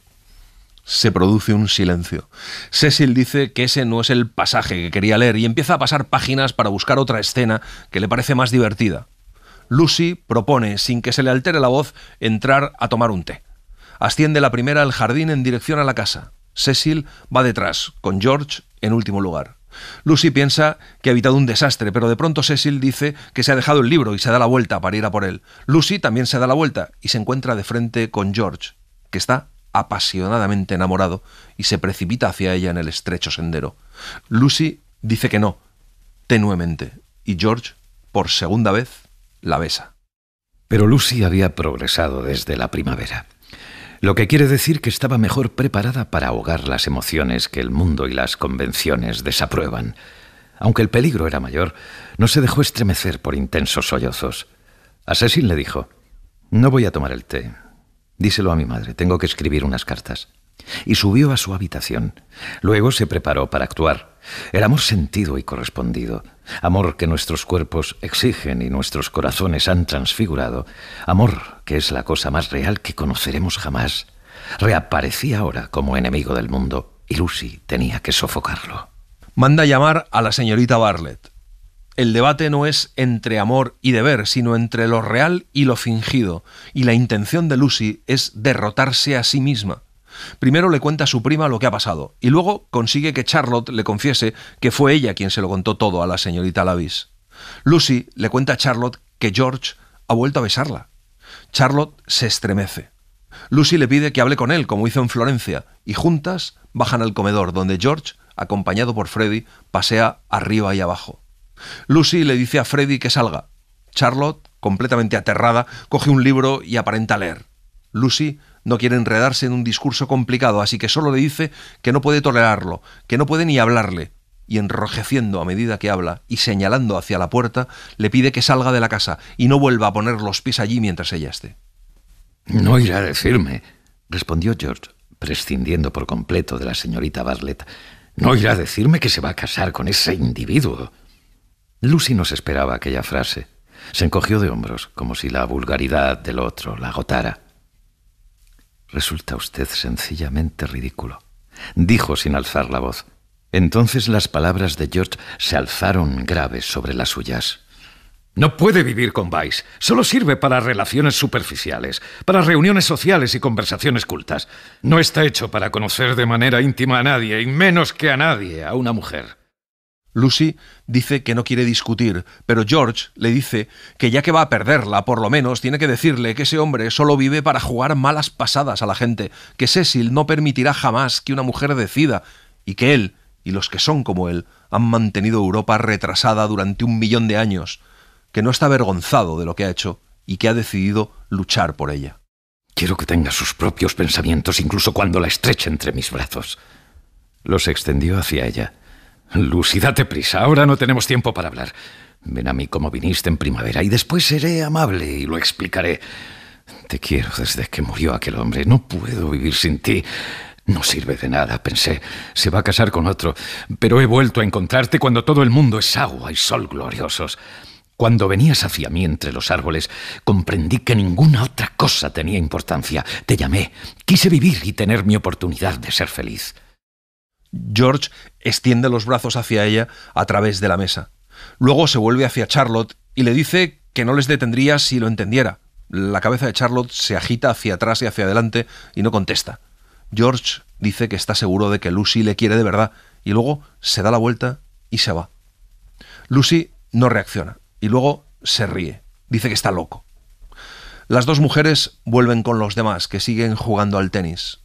Se produce un silencio. Cecil dice que ese no es el pasaje que quería leer y empieza a pasar páginas para buscar otra escena que le parece más divertida. Lucy propone, sin que se le altere la voz, entrar a tomar un té. Asciende la primera al jardín en dirección a la casa. Cecil va detrás, con George en último lugar. Lucy piensa que ha evitado un desastre, pero de pronto Cecil dice que se ha dejado el libro y se da la vuelta para ir a por él. Lucy también se da la vuelta y se encuentra de frente con George, que está apasionadamente enamorado y se precipita hacia ella en el estrecho sendero. Lucy dice que no, tenuemente, y George, por segunda vez, la besa. Pero Lucy había progresado desde la primavera. Lo que quiere decir que estaba mejor preparada para ahogar las emociones que el mundo y las convenciones desaprueban. Aunque el peligro era mayor, no se dejó estremecer por intensos sollozos. A Cecil le dijo: «No voy a tomar el té. Díselo a mi madre, tengo que escribir unas cartas». y subió a su habitación. Luego se preparó para actuar. El amor sentido y correspondido, amor que nuestros cuerpos exigen y nuestros corazones han transfigurado, amor que es la cosa más real que conoceremos jamás, reaparecía ahora como enemigo del mundo y Lucy tenía que sofocarlo. Manda llamar a la señorita Bartlett. El debate no es entre amor y deber, sino entre lo real y lo fingido, y la intención de Lucy es derrotarse a sí misma. Primero le cuenta a su prima lo que ha pasado, y luego consigue que Charlotte le confiese que fue ella quien se lo contó todo a la señorita Lavis. Lucy le cuenta a Charlotte que George ha vuelto a besarla. Charlotte se estremece. Lucy le pide que hable con él, como hizo en Florencia, y juntas bajan al comedor, donde George, acompañado por Freddie, pasea arriba y abajo. Lucy le dice a Freddie que salga. Charlotte, completamente aterrada, coge un libro y aparenta leer. Lucy no quiere enredarse en un discurso complicado, así que solo le dice que no puede tolerarlo, que no puede ni hablarle, y enrojeciendo a medida que habla y señalando hacia la puerta, le pide que salga de la casa y no vuelva a poner los pies allí mientras ella esté. «No irá a decirme», respondió George, prescindiendo por completo de la señorita Bartlett. «No irá a decirme que se va a casar con ese individuo». Lucy no se esperaba aquella frase. Se encogió de hombros, como si la vulgaridad del otro la agotara. «Resulta usted sencillamente ridículo», dijo sin alzar la voz. Entonces las palabras de George se alzaron graves sobre las suyas. «No puede vivir con Vice. Solo sirve para relaciones superficiales, para reuniones sociales y conversaciones cultas. No está hecho para conocer de manera íntima a nadie, y menos que a nadie, a una mujer». Lucy dice que no quiere discutir, pero George le dice que ya que va a perderla, por lo menos tiene que decirle que ese hombre solo vive para jugar malas pasadas a la gente, que Cecil no permitirá jamás que una mujer decida, y que él, y los que son como él, han mantenido Europa retrasada durante 1 millón de años, que no está avergonzado de lo que ha hecho y que ha decidido luchar por ella. «Quiero que tenga sus propios pensamientos, incluso cuando la estreche entre mis brazos». Los extendió hacia ella. «Lucy, date prisa, ahora no tenemos tiempo para hablar. Ven a mí como viniste en primavera y después seré amable y lo explicaré. Te quiero desde que murió aquel hombre, no puedo vivir sin ti. No sirve de nada, pensé, se va a casar con otro, pero he vuelto a encontrarte cuando todo el mundo es agua y sol gloriosos. Cuando venías hacia mí entre los árboles, comprendí que ninguna otra cosa tenía importancia. Te llamé, quise vivir y tener mi oportunidad de ser feliz». George extiende los brazos hacia ella a través de la mesa. Luego se vuelve hacia Charlotte y le dice que no les detendría si lo entendiera. La cabeza de Charlotte se agita hacia atrás y hacia adelante y no contesta. George dice que está seguro de que Lucy le quiere de verdad y luego se da la vuelta y se va. Lucy no reacciona y luego se ríe. Dice que está loco. Las dos mujeres vuelven con los demás, que siguen jugando al tenis.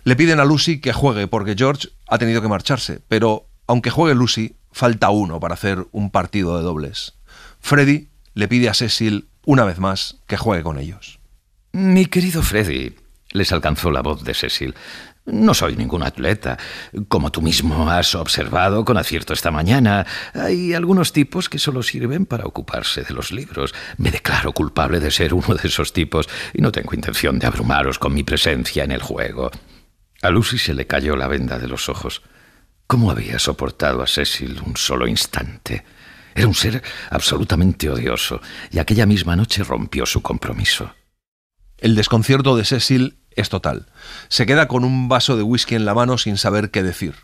Le piden a Lucy que juegue porque George ha tenido que marcharse, pero aunque juegue Lucy, falta uno para hacer un partido de dobles. Freddie le pide a Cecil una vez más que juegue con ellos. «Mi querido Freddie», les alcanzó la voz de Cecil, «no soy ningún atleta. Como tú mismo has observado con acierto esta mañana, hay algunos tipos que solo sirven para ocuparse de los libros. Me declaro culpable de ser uno de esos tipos y no tengo intención de abrumaros con mi presencia en el juego». A Lucy se le cayó la venda de los ojos. ¿Cómo había soportado a Cecil un solo instante? Era un ser absolutamente odioso, y aquella misma noche rompió su compromiso. El desconcierto de Cecil es total. Se queda con un vaso de whisky en la mano sin saber qué decir.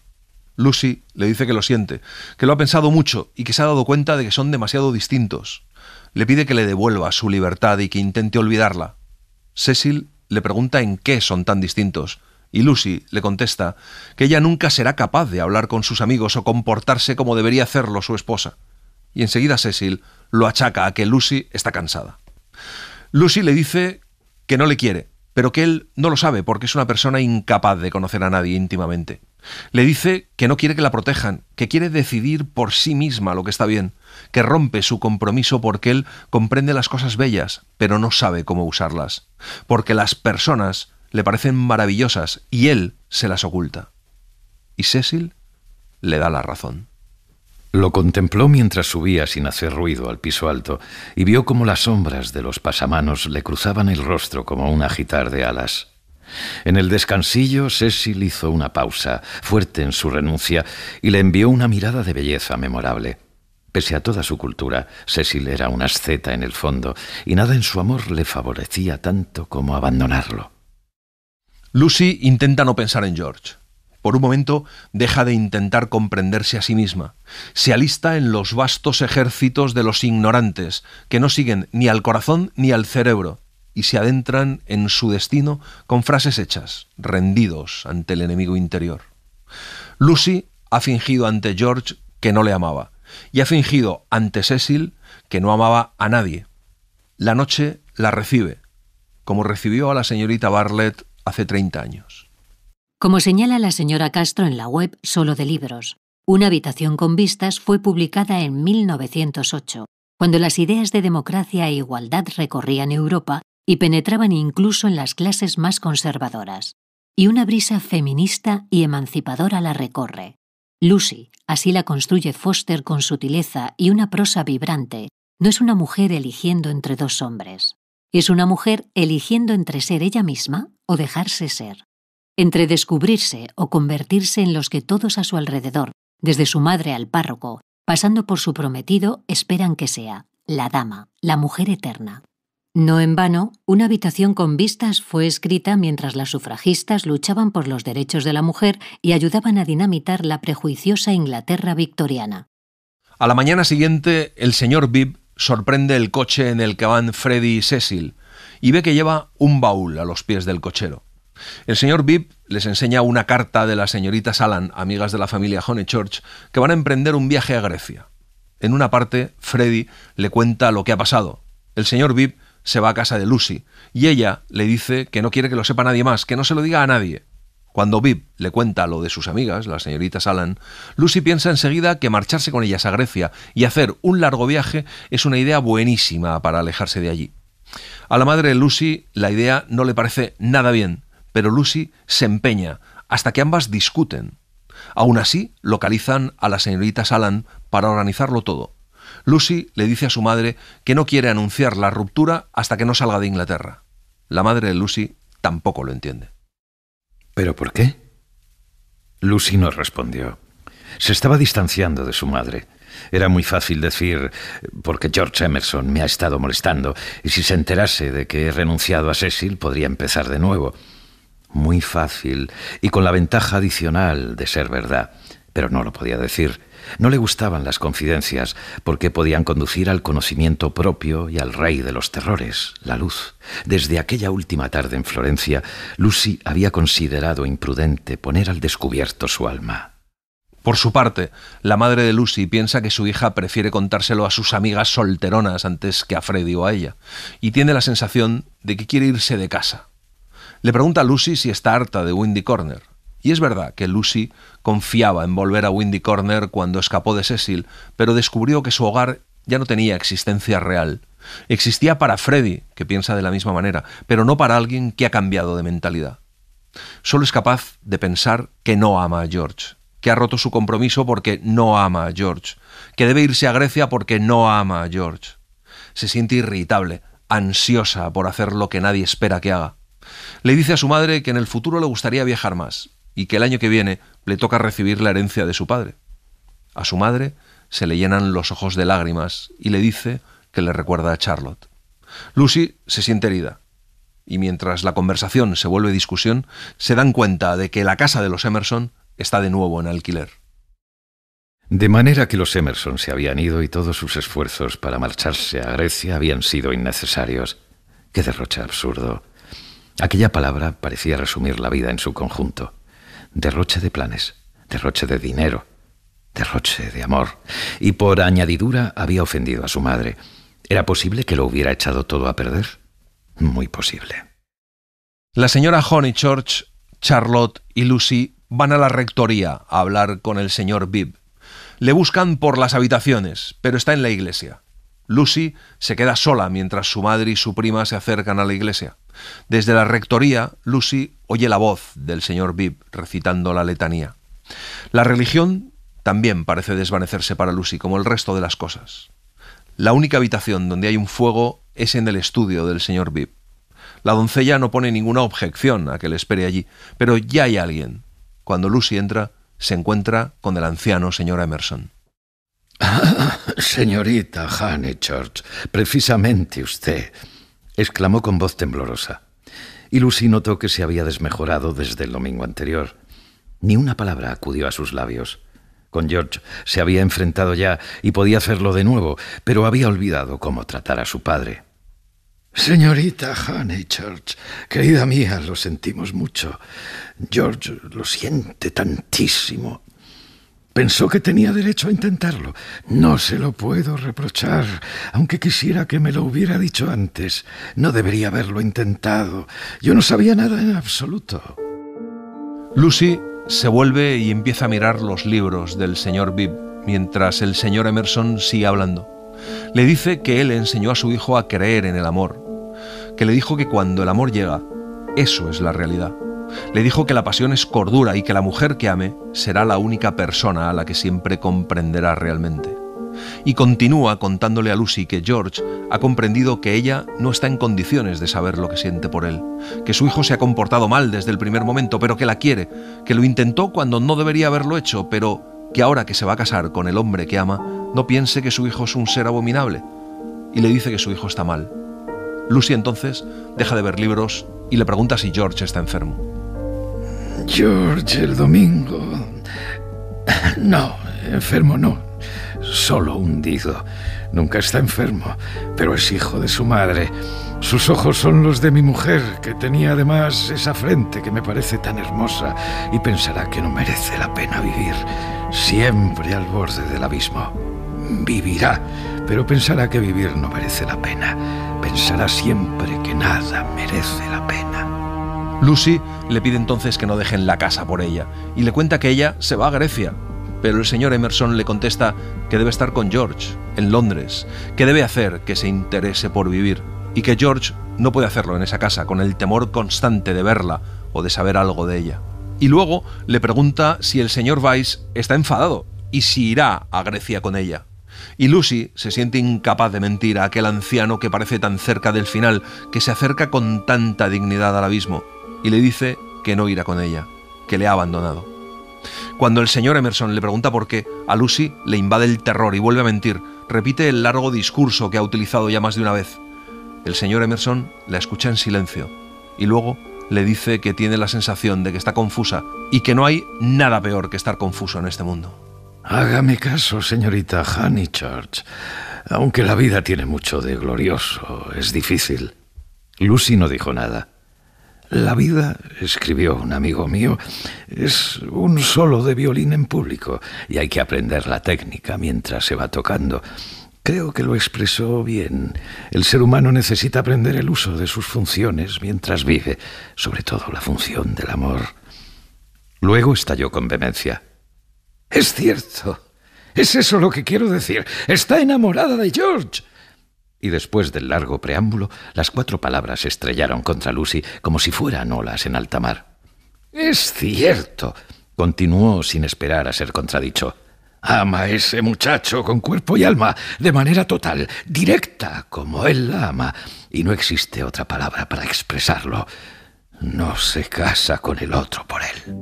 Lucy le dice que lo siente, que lo ha pensado mucho y que se ha dado cuenta de que son demasiado distintos. Le pide que le devuelva su libertad y que intente olvidarla. Cecil le pregunta en qué son tan distintos, y Lucy le contesta que ella nunca será capaz de hablar con sus amigos o comportarse como debería hacerlo su esposa. Y enseguida Cecil lo achaca a que Lucy está cansada. Lucy le dice que no le quiere, pero que él no lo sabe porque es una persona incapaz de conocer a nadie íntimamente. Le dice que no quiere que la protejan, que quiere decidir por sí misma lo que está bien, que rompe su compromiso porque él comprende las cosas bellas, pero no sabe cómo usarlas, porque las personas le parecen maravillosas y él se las oculta. Y Cecil le da la razón. Lo contempló mientras subía sin hacer ruido al piso alto y vio cómo las sombras de los pasamanos le cruzaban el rostro como un agitar de alas. En el descansillo, Cecil hizo una pausa, fuerte en su renuncia, y le envió una mirada de belleza memorable. Pese a toda su cultura, Cecil era una asceta en el fondo, y nada en su amor le favorecía tanto como abandonarlo. Lucy intenta no pensar en George. Por un momento deja de intentar comprenderse a sí misma. Se alista en los vastos ejércitos de los ignorantes, que no siguen ni al corazón ni al cerebro, y se adentran en su destino con frases hechas, rendidos ante el enemigo interior. Lucy ha fingido ante George que no le amaba, y ha fingido ante Cecil que no amaba a nadie. La noche la recibe, como recibió a la señorita Bartlett hace 30 años. Como señala la señora Castro en la web Solo de Libros, Una habitación con vistas fue publicada en 1908, cuando las ideas de democracia e igualdad recorrían Europa y penetraban incluso en las clases más conservadoras. Y una brisa feminista y emancipadora la recorre. Lucy, así la construye Foster con sutileza y una prosa vibrante, no es una mujer eligiendo entre dos hombres. Es una mujer eligiendo entre ser ella misma o dejarse ser. Entre descubrirse o convertirse en los que todos a su alrededor, desde su madre al párroco, pasando por su prometido, esperan que sea la dama, la mujer eterna. No en vano, Una habitación con vistas fue escrita mientras las sufragistas luchaban por los derechos de la mujer y ayudaban a dinamitar la prejuiciosa Inglaterra victoriana. A la mañana siguiente, el señor Bibb sorprende el coche en el que van Freddy y Cecil y ve que lleva un baúl a los pies del cochero. El señor Bibb les enseña una carta de las señoritas Allan, amigas de la familia Honeychurch, que van a emprender un viaje a Grecia. En una parte, Freddy le cuenta lo que ha pasado. El señor Bibb se va a casa de Lucy y ella le dice que no quiere que lo sepa nadie más, que no se lo diga a nadie. Cuando Bibb le cuenta lo de sus amigas, las señoritas Allan, Lucy piensa enseguida que marcharse con ellas a Grecia y hacer un largo viaje es una idea buenísima para alejarse de allí. A la madre de Lucy la idea no le parece nada bien, pero Lucy se empeña hasta que ambas discuten. Aún así, localizan a las señoritas Allan para organizarlo todo. Lucy le dice a su madre que no quiere anunciar la ruptura hasta que no salga de Inglaterra. La madre de Lucy tampoco lo entiende. ¿Pero por qué? Lucy no respondió. Se estaba distanciando de su madre. Era muy fácil decir, porque George Emerson me ha estado molestando, y si se enterase de que he renunciado a Cecil, podría empezar de nuevo. Muy fácil, y con la ventaja adicional de ser verdad. Pero no lo podía decir. No le gustaban las confidencias, porque podían conducir al conocimiento propio y al rey de los terrores, la luz. Desde aquella última tarde en Florencia, Lucy había considerado imprudente poner al descubierto su alma. Por su parte, la madre de Lucy piensa que su hija prefiere contárselo a sus amigas solteronas antes que a Freddy o a ella, y tiene la sensación de que quiere irse de casa. Le pregunta a Lucy si está harta de Windy Corner. Y es verdad que Lucy confiaba en volver a Windy Corner cuando escapó de Cecil, pero descubrió que su hogar ya no tenía existencia real. Existía para Freddy, que piensa de la misma manera, pero no para alguien que ha cambiado de mentalidad. Solo es capaz de pensar que no ama a George, que ha roto su compromiso porque no ama a George, que debe irse a Grecia porque no ama a George. Se siente irritable, ansiosa por hacer lo que nadie espera que haga. Le dice a su madre que en el futuro le gustaría viajar más, y que el año que viene le toca recibir la herencia de su padre. A su madre se le llenan los ojos de lágrimas y le dice que le recuerda a Charlotte. Lucy se siente herida, y mientras la conversación se vuelve discusión, se dan cuenta de que la casa de los Emerson está de nuevo en alquiler. De manera que los Emerson se habían ido y todos sus esfuerzos para marcharse a Grecia habían sido innecesarios. ¡Qué derroche absurdo! Aquella palabra parecía resumir la vida en su conjunto. Derroche de planes, derroche de dinero, derroche de amor. Y por añadidura había ofendido a su madre. ¿Era posible que lo hubiera echado todo a perder? Muy posible. La señora Honeychurch, Charlotte y Lucy van a la rectoría a hablar con el señor Bibb. Le buscan por las habitaciones, pero está en la iglesia. Lucy se queda sola mientras su madre y su prima se acercan a la iglesia. Desde la rectoría, Lucy oye la voz del señor Bibb recitando la letanía. La religión también parece desvanecerse para Lucy, como el resto de las cosas. La única habitación donde hay un fuego es en el estudio del señor Bibb. La doncella no pone ninguna objeción a que le espere allí, pero ya hay alguien. Cuando Lucy entra, se encuentra con el anciano señor Emerson. Señorita Honeychurch, precisamente usted, exclamó con voz temblorosa. Y Lucy notó que se había desmejorado desde el domingo anterior. Ni una palabra acudió a sus labios. Con George se había enfrentado ya y podía hacerlo de nuevo, pero había olvidado cómo tratar a su padre. Señorita Honeychurch, querida mía, lo sentimos mucho. George lo siente tantísimo. Pensó que tenía derecho a intentarlo. No se lo puedo reprochar, aunque quisiera que me lo hubiera dicho antes. No debería haberlo intentado. Yo no sabía nada en absoluto. Lucy se vuelve y empieza a mirar los libros del señor Bibb, mientras el señor Emerson sigue hablando. Le dice que él enseñó a su hijo a creer en el amor, que le dijo que cuando el amor llega, eso es la realidad. Le dijo que la pasión es cordura y que la mujer que ame será la única persona a la que siempre comprenderá realmente. Y continúa contándole a Lucy que George ha comprendido que ella no está en condiciones de saber lo que siente por él, que su hijo se ha comportado mal desde el primer momento, pero que la quiere, que lo intentó cuando no debería haberlo hecho, pero que ahora que se va a casar con el hombre que ama, no piense que su hijo es un ser abominable. Y le dice que su hijo está mal. Lucy entonces deja de ver libros y le pregunta si George está enfermo. George, el domingo... No, enfermo no. Solo hundido. Nunca está enfermo, pero es hijo de su madre. Sus ojos son los de mi mujer, que tenía además esa frente que me parece tan hermosa, y pensará que no merece la pena vivir. Siempre al borde del abismo. Vivirá, pero pensará que vivir no merece la pena. Pensará siempre que nada merece la pena. Lucy le pide entonces que no dejen la casa por ella y le cuenta que ella se va a Grecia, pero el señor Emerson le contesta que debe estar con George en Londres, que debe hacer que se interese por vivir y que George no puede hacerlo en esa casa con el temor constante de verla o de saber algo de ella. Y luego le pregunta si el señor Weiss está enfadado y si irá a Grecia con ella. Y Lucy se siente incapaz de mentir a aquel anciano que parece tan cerca del final, que se acerca con tanta dignidad al abismo, y le dice que no irá con ella, que le ha abandonado. Cuando el señor Emerson le pregunta por qué, a Lucy le invade el terror y vuelve a mentir. Repite el largo discurso que ha utilizado ya más de una vez. El señor Emerson la escucha en silencio y luego le dice que tiene la sensación de que está confusa y que no hay nada peor que estar confuso en este mundo. Hágame caso, señorita Honeychurch. Aunque la vida tiene mucho de glorioso, es difícil. Lucy no dijo nada. La vida, escribió un amigo mío, es un solo de violín en público y hay que aprender la técnica mientras se va tocando. Creo que lo expresó bien. El ser humano necesita aprender el uso de sus funciones mientras vive, sobre todo la función del amor. Luego estalló con vehemencia. Es cierto. Es eso lo que quiero decir. Está enamorada de George. Y después del largo preámbulo, las 4 palabras se estrellaron contra Lucy como si fueran olas en alta mar. Es cierto, continuó sin esperar a ser contradicho. Ama a ese muchacho con cuerpo y alma, de manera total, directa, como él la ama, y no existe otra palabra para expresarlo. No se casa con el otro por él.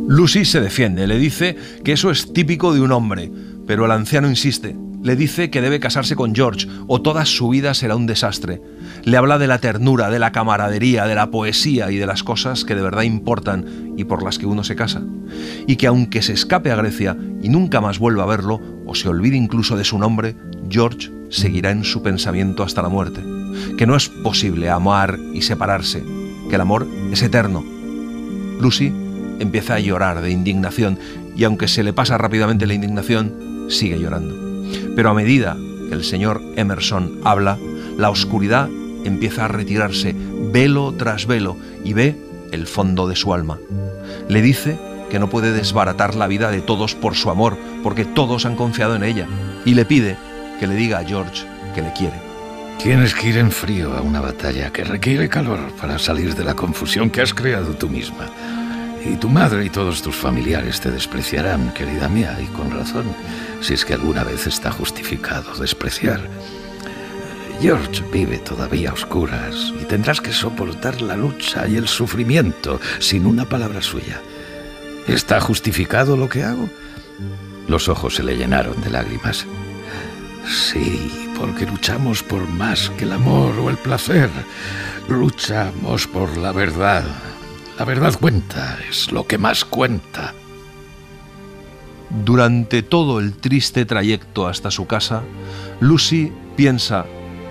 Lucy se defiende, le dice que eso es típico de un hombre, pero el anciano insiste. Le dice que debe casarse con George o toda su vida será un desastre. Le habla de la ternura, de la camaradería, de la poesía y de las cosas que de verdad importan y por las que uno se casa. Y que aunque se escape a Grecia y nunca más vuelva a verlo, o se olvide incluso de su nombre, George seguirá en su pensamiento hasta la muerte. Que no es posible amar y separarse, que el amor es eterno. Lucy empieza a llorar de indignación y aunque se le pasa rápidamente la indignación, sigue llorando. Pero a medida que el señor Emerson habla, la oscuridad empieza a retirarse velo tras velo y ve el fondo de su alma. Le dice que no puede desbaratar la vida de todos por su amor, porque todos han confiado en ella, y le pide que le diga a George que le quiere. Tienes que ir en frío a una batalla que requiere calor para salir de la confusión que has creado tú misma. Y tu madre y todos tus familiares te despreciarán, querida mía, y con razón, si es que alguna vez está justificado despreciar. George vive todavía a oscuras y tendrás que soportar la lucha y el sufrimiento sin una palabra suya. ¿Está justificado lo que hago? Los ojos se le llenaron de lágrimas. Sí, porque luchamos por más que el amor o el placer. Luchamos por la verdad. La verdad cuenta, es lo que más cuenta. Durante todo el triste trayecto hasta su casa, Lucy piensa,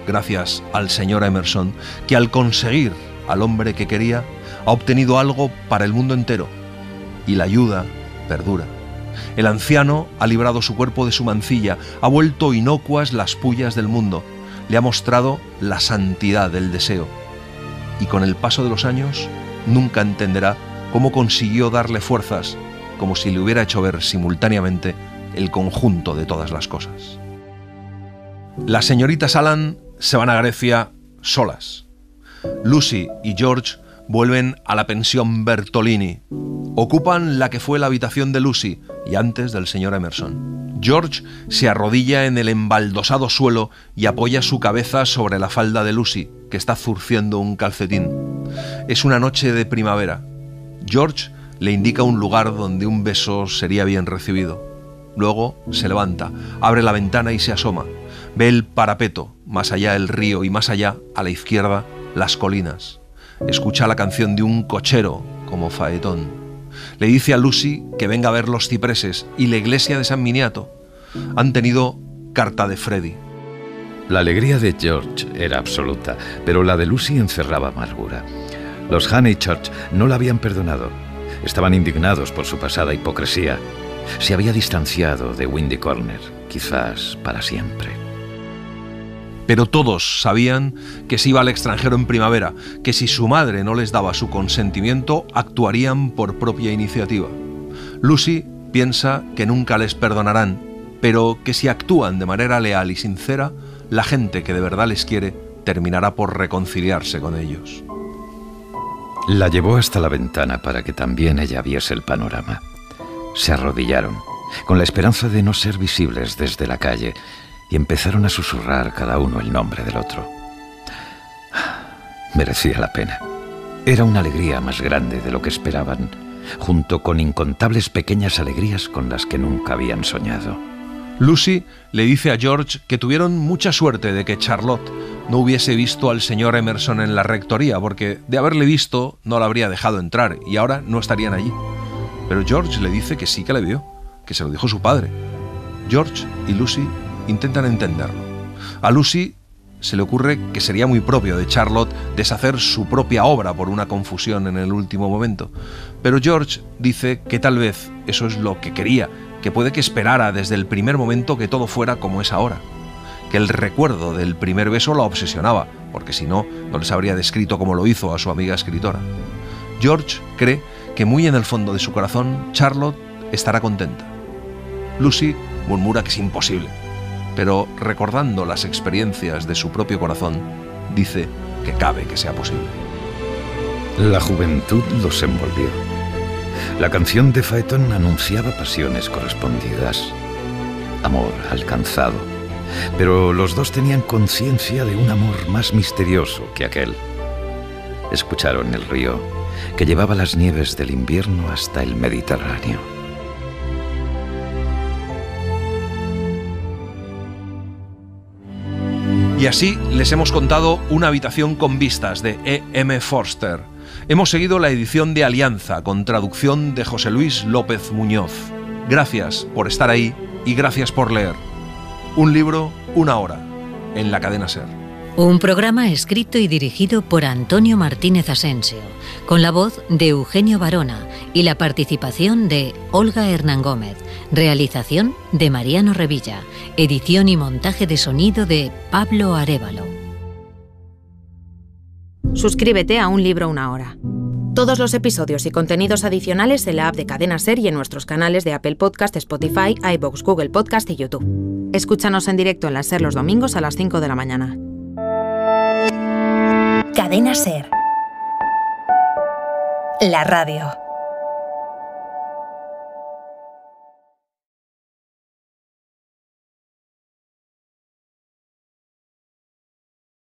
gracias al señor Emerson, que al conseguir al hombre que quería, ha obtenido algo para el mundo entero. Y la ayuda perdura. El anciano ha librado su cuerpo de su mancilla, ha vuelto inocuas las pullas del mundo, le ha mostrado la santidad del deseo. Y con el paso de los años, nunca entenderá cómo consiguió darle fuerzas, como si le hubiera hecho ver simultáneamente el conjunto de todas las cosas. Las señoritas Allan se van a Grecia solas. Lucy y George vuelven a la pensión Bertolini. Ocupan la que fue la habitación de Lucy y antes del señor Emerson. George se arrodilla en el embaldosado suelo y apoya su cabeza sobre la falda de Lucy, que está zurciendo un calcetín. Es una noche de primavera. George le indica un lugar donde un beso sería bien recibido. Luego se levanta, abre la ventana y se asoma. Ve el parapeto, más allá el río y más allá, a la izquierda, las colinas. Escucha la canción de un cochero como faetón. Le dice a Lucy que venga a ver los cipreses y la iglesia de San Miniato. Han tenido carta de Freddy. La alegría de George era absoluta, pero la de Lucy encerraba amargura. Los Honeychurch no la habían perdonado. Estaban indignados por su pasada hipocresía. Se había distanciado de Windy Corner, quizás para siempre. Pero todos sabían que se iba al extranjero en primavera, que si su madre no les daba su consentimiento, actuarían por propia iniciativa. Lucy piensa que nunca les perdonarán, pero que si actúan de manera leal y sincera, la gente que de verdad les quiere terminará por reconciliarse con ellos. La llevó hasta la ventana para que también ella viese el panorama. Se arrodillaron, con la esperanza de no ser visibles desde la calle, y empezaron a susurrar cada uno el nombre del otro. Merecía la pena. Era una alegría más grande de lo que esperaban, junto con incontables pequeñas alegrías con las que nunca habían soñado. Lucy le dice a George que tuvieron mucha suerte de que Charlotte no hubiese visto al señor Emerson en la rectoría, porque de haberle visto no la habría dejado entrar y ahora no estarían allí. Pero George le dice que sí que le vio, que se lo dijo su padre. George y Lucy intentan entenderlo. A Lucy se le ocurre que sería muy propio de Charlotte deshacer su propia obra por una confusión en el último momento. Pero George dice que tal vez eso es lo que quería, que puede que esperara desde el primer momento que todo fuera como es ahora. Que el recuerdo del primer beso la obsesionaba, porque si no, no les habría descrito como lo hizo a su amiga escritora. George cree que muy en el fondo de su corazón Charlotte estará contenta. Lucy murmura que es imposible, pero recordando las experiencias de su propio corazón, dice que cabe que sea posible. La juventud los envolvió. La canción de Faetón anunciaba pasiones correspondidas, amor alcanzado, pero los dos tenían conciencia de un amor más misterioso que aquel. Escucharon el río que llevaba las nieves del invierno hasta el Mediterráneo. Y así les hemos contado Una habitación con vistas de E.M. Forster. Hemos seguido la edición de Alianza con traducción de José Luis López Muñoz. Gracias por estar ahí y gracias por leer. Un libro, una hora, en la cadena SER. Un programa escrito y dirigido por Antonio Martínez Asensio, con la voz de Eugenio Barona y la participación de Olga Hernán Gómez, realización de Mariano Revilla, edición y montaje de sonido de Pablo Arévalo. Suscríbete a Un libro, una hora. Todos los episodios y contenidos adicionales en la app de Cadena SER y en nuestros canales de Apple Podcast, Spotify, iVoox, Google Podcast y YouTube. Escúchanos en directo en la SER los domingos a las 5 de la mañana. Cadena SER. La radio.